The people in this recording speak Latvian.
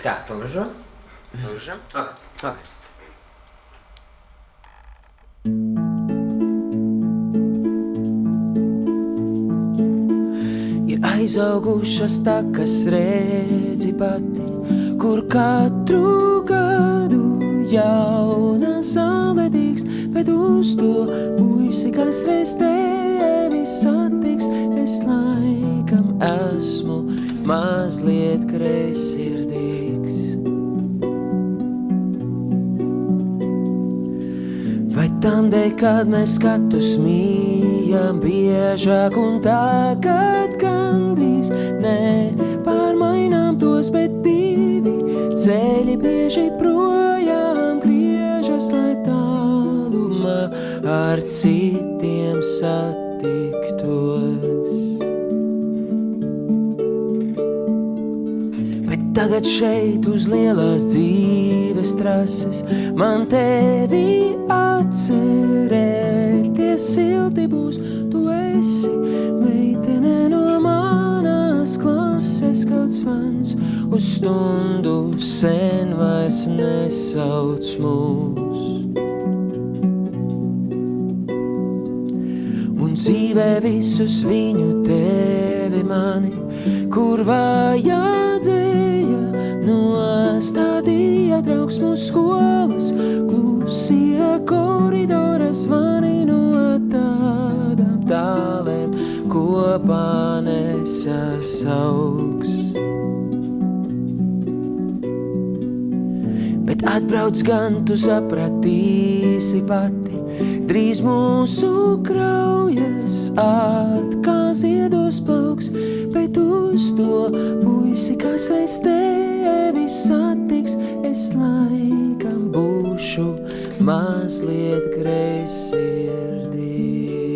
Tā, pagružam. Ok. Ir aizaugušas takas, redzi pati, kur katru gadu jauna zāle dīkst, bet uz to puisi, kas reiz tevi satiks, es laikam esmu mazliet greizsirdīgs. Vai tam dēļ, kad mēs skatus mījām biežāk un tagad gandrīz nepārmainām tos, bet divi ceļi bieži projām griežas, lai tālumā ar citiem satiktos. Tagad šeit uz lielās dzīves trases man tevi atcerēties silti būs. Tu esi meitene no manas klases, kaut zvans uz stundu sen vairs nesauc mūs. Un dzīvē visus viņu tevi mani, kur vajadzēja, nostādīja draugs mūsu skolas, klusie koridora zvani no tādām tālēm, kopā nesasauks. Bet atbrauc gan tu sapratīsi pati, drīz mūsu kraujas atkal ziedos plauks, bet uz to puisi, kas reiz tevi satiks, es laikam būšu mazliet greizsirdīgs.